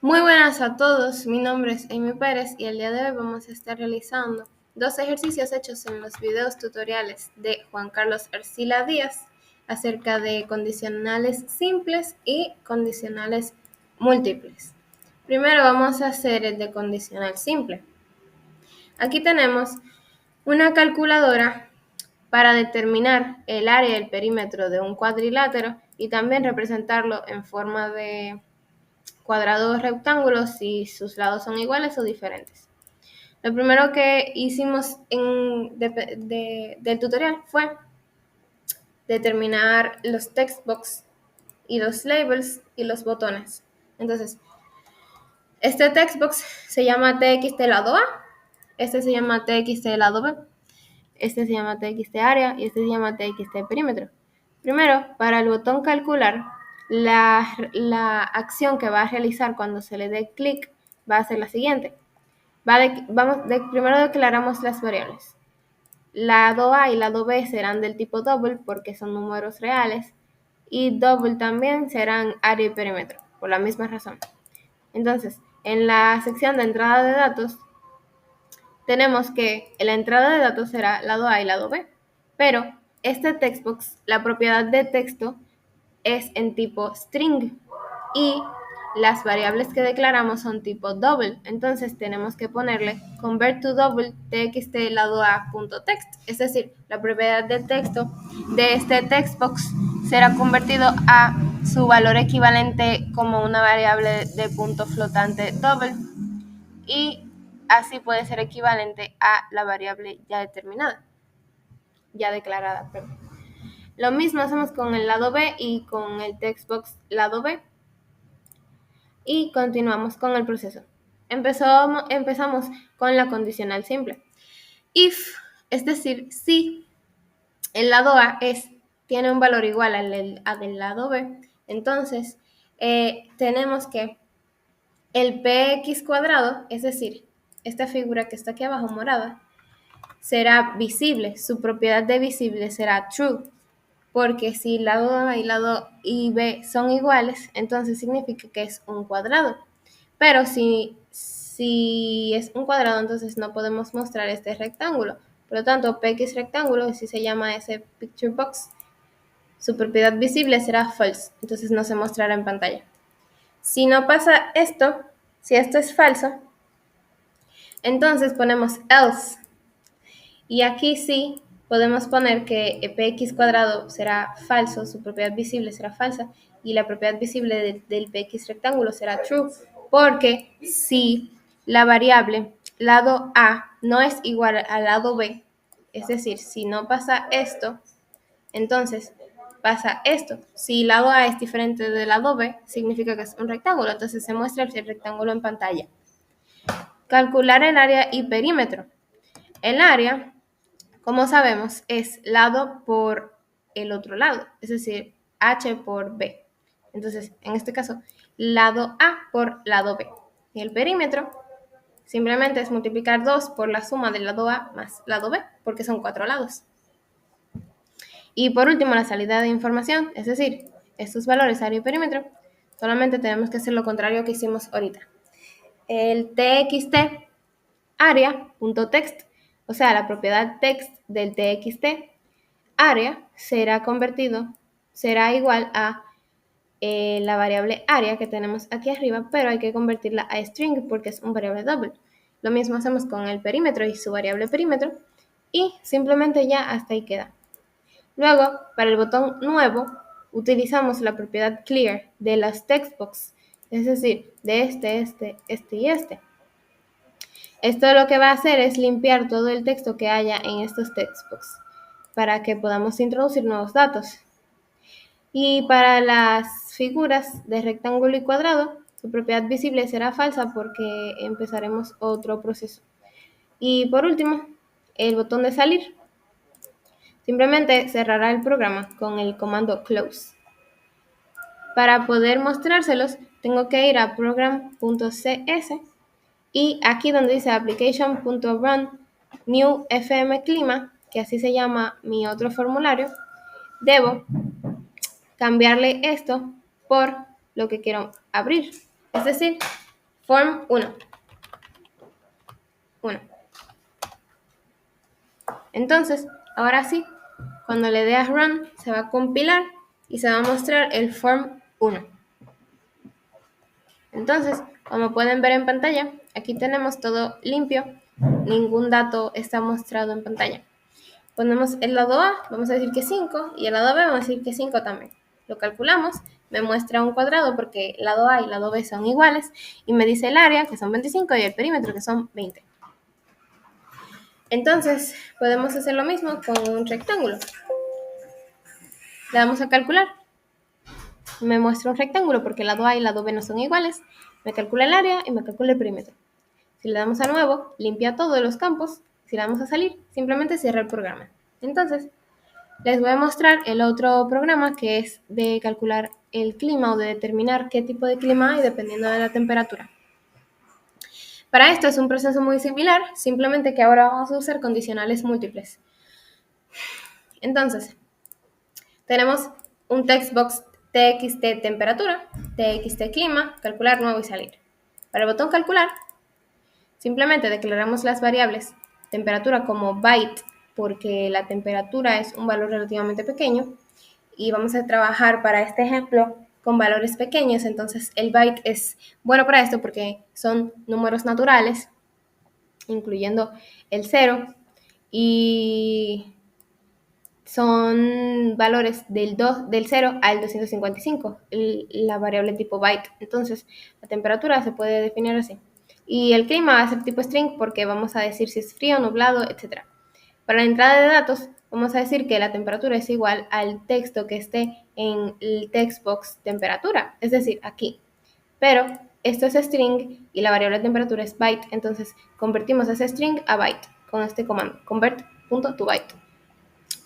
Muy buenas a todos, mi nombre es Amy Pérez y el día de hoy vamos a estar realizando dos ejercicios hechos en los videos tutoriales de Juan Carlos Arcila Díaz acerca de condicionales simples y condicionales múltiples. Primero vamos a hacer el de condicional simple. Aquí tenemos una calculadora para determinar el área y el perímetro de un cuadrilátero y también representarlo en forma de cuadrados rectángulos si sus lados son iguales o diferentes. Lo primero que hicimos del tutorial fue determinar los textbox y los labels y los botones. Entonces, este textbox se llama TXT lado A, este se llama TXT lado B, este se llama TXT área y este se llama TXT perímetro. Primero, para el botón calcular, la acción que va a realizar cuando se le dé clic va a ser la siguiente. Primero declaramos las variables. Lado A y lado B serán del tipo double porque son números reales y double también serán área y perímetro, por la misma razón. Entonces, en la sección de entrada de datos, tenemos que la entrada de datos será lado A y lado B, pero este textbox, la propiedad de texto es en tipo string y las variables que declaramos son tipo double, entonces tenemos que ponerle convert to double txt lado a punto text, es decir, la propiedad de texto de este textbox será convertido a su valor equivalente como una variable de punto flotante double y así puede ser equivalente a la variable ya determinada, ya declarada, perdón. Lo mismo hacemos con el lado B y con el textbox lado B. Y continuamos con el proceso. Empezamos con la condicional simple. If, es decir, si el lado A tiene un valor igual al del lado B, entonces tenemos que el px cuadrado, es decir, esta figura que está aquí abajo morada, será visible. Su propiedad de visible será true. Porque si lado A y lado B son iguales, entonces significa que es un cuadrado. Pero si es un cuadrado, entonces no podemos mostrar este rectángulo. Por lo tanto, PX rectángulo, así se llama ese picture box, su propiedad visible será false, entonces no se mostrará en pantalla. Si no pasa esto, si esto es falso, entonces ponemos else. Y aquí sí podemos poner que px cuadrado será falso, su propiedad visible será falsa, y la propiedad visible del px rectángulo será true, porque si la variable lado A no es igual al lado B, es decir, si no pasa esto, entonces pasa esto. Si lado A es diferente del lado B, significa que es un rectángulo, entonces se muestra el rectángulo en pantalla. Calcular el área y perímetro. El área, como sabemos, es lado por el otro lado, es decir, H por B. Entonces, en este caso, lado A por lado B. Y el perímetro simplemente es multiplicar 2 por la suma del lado A más lado B, porque son 4 lados. Y por último, la salida de información, es decir, estos valores área y perímetro, solamente tenemos que hacer lo contrario que hicimos ahorita. El txt área.text, o sea, la propiedad text del txt área será igual a la variable área que tenemos aquí arriba, pero hay que convertirla a string porque es un variable double. Lo mismo hacemos con el perímetro y su variable perímetro y simplemente ya hasta ahí queda. Luego, para el botón nuevo, utilizamos la propiedad clear de las textbox, es decir, de este y este. Esto lo que va a hacer es limpiar todo el texto que haya en estos textbox para que podamos introducir nuevos datos. Y para las figuras de rectángulo y cuadrado, su propiedad visible será falsa porque empezaremos otro proceso. Y por último, el botón de salir. Simplemente cerrará el programa con el comando close. Para poder mostrárselos, tengo que ir a program.cs y aquí donde dice application.run new fm clima, que así se llama mi otro formulario, debo cambiarle esto por lo que quiero abrir. Es decir, form 1. Entonces, ahora sí, cuando le dé a run, se va a compilar y se va a mostrar el form 1. Entonces, como pueden ver en pantalla, aquí tenemos todo limpio, ningún dato está mostrado en pantalla. Ponemos el lado A, vamos a decir que 5, y el lado B vamos a decir que 5 también. Lo calculamos, me muestra un cuadrado porque el lado A y el lado B son iguales, y me dice el área, que son 25, y el perímetro, que son 20. Entonces, podemos hacer lo mismo con un rectángulo. Le damos a calcular. Me muestra un rectángulo porque el lado A y el lado B no son iguales. Me calcula el área y me calcula el perímetro. Si le damos a nuevo, limpia todos los campos. Si le damos a salir, simplemente cierra el programa. Entonces, les voy a mostrar el otro programa que es de calcular el clima o de determinar qué tipo de clima hay dependiendo de la temperatura. Para esto es un proceso muy similar, simplemente que ahora vamos a usar condicionales múltiples. Entonces, tenemos un textbox txt temperatura, txt clima, calcular nuevo y salir. Para el botón calcular, simplemente declaramos las variables temperatura como byte porque la temperatura es un valor relativamente pequeño y vamos a trabajar para este ejemplo con valores pequeños, entonces el byte es bueno para esto porque son números naturales, incluyendo el 0, y son valores del 0 al 255, la variable tipo byte. Entonces, la temperatura se puede definir así. Y el clima va a ser tipo string porque vamos a decir si es frío, nublado, etc. Para la entrada de datos, vamos a decir que la temperatura es igual al texto que esté en el textbox temperatura, es decir, aquí. Pero esto es string y la variable de temperatura es byte, entonces convertimos ese string a byte con este comando, convert.toByte.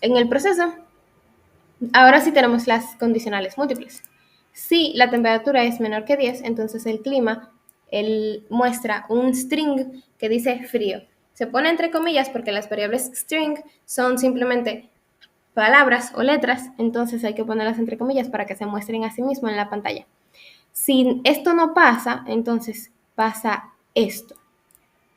En el proceso, ahora sí tenemos las condicionales múltiples. Si la temperatura es menor que 10, entonces el clima muestra un string que dice frío. Se pone entre comillas porque las variables string son simplemente palabras o letras, entonces hay que ponerlas entre comillas para que se muestren a sí mismo en la pantalla. Si esto no pasa, entonces pasa esto.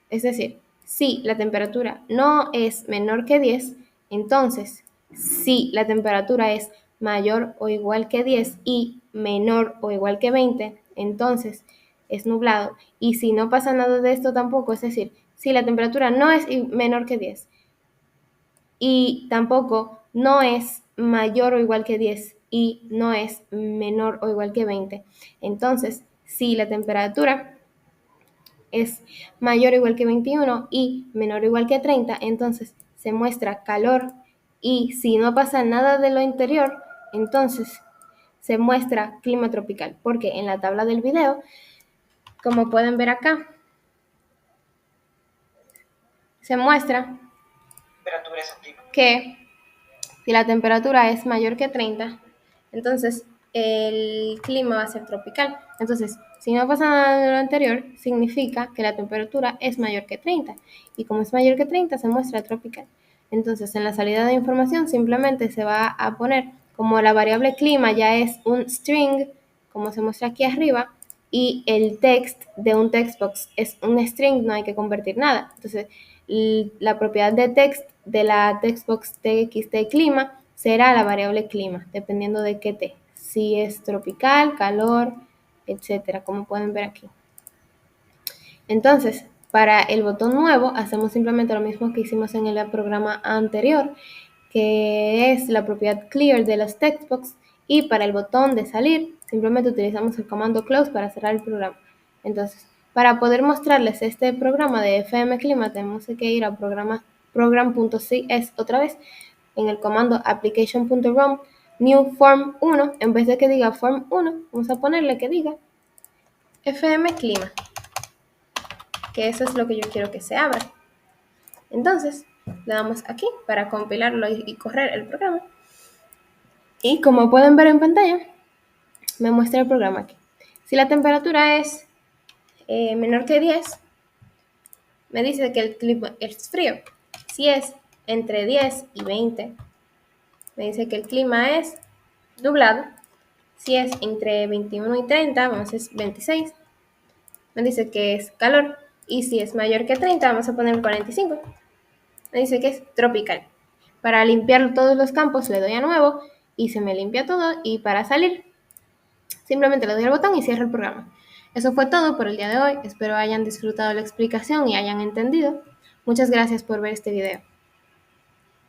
Es decir, si la temperatura no es menor que 10, entonces si la temperatura es mayor o igual que 10 y menor o igual que 20, entonces es nublado. Y si no pasa nada de esto tampoco, es decir, si la temperatura no es menor que 10 y tampoco no es mayor o igual que 10 y no es menor o igual que 20, entonces si la temperatura es mayor o igual que 21 y menor o igual que 30, entonces se muestra calor, y si no pasa nada de lo anterior, entonces se muestra clima tropical, porque en la tabla del video, como pueden ver acá, se muestra que si la temperatura es mayor que 30, entonces el clima va a ser tropical. Entonces, si no pasa nada de lo anterior, significa que la temperatura es mayor que 30. Y como es mayor que 30, se muestra tropical. Entonces, en la salida de información simplemente se va a poner, como la variable clima ya es un string, como se muestra aquí arriba, y el text de un textbox es un string, no hay que convertir nada. Entonces, la propiedad de text de la textbox txt clima será la variable clima, dependiendo de qué t, si es tropical, calor, etcétera, como pueden ver aquí. Entonces, para el botón nuevo hacemos simplemente lo mismo que hicimos en el programa anterior, que es la propiedad clear de los textbox, y para el botón de salir simplemente utilizamos el comando close para cerrar el programa. Entonces, para poder mostrarles este programa de FM Clima tenemos que ir a program.cs otra vez, en el comando application.run new form 1, en vez de que diga form 1, vamos a ponerle que diga FM Clima, que eso es lo que yo quiero que se abra. Entonces, le damos aquí para compilarlo y correr el programa. Y como pueden ver en pantalla, me muestra el programa aquí. Si la temperatura es menor que 10, me dice que el clima es frío. Si es entre 10 y 20, me dice que el clima es nublado. Si es entre 21 y 30, vamos a decir 26, me dice que es calor. Y si es mayor que 30, vamos a poner 45. Me dice que es tropical. Para limpiar todos los campos le doy a nuevo y se me limpia todo. Y para salir, simplemente le doy al botón y cierro el programa. Eso fue todo por el día de hoy. Espero hayan disfrutado la explicación y hayan entendido. Muchas gracias por ver este video.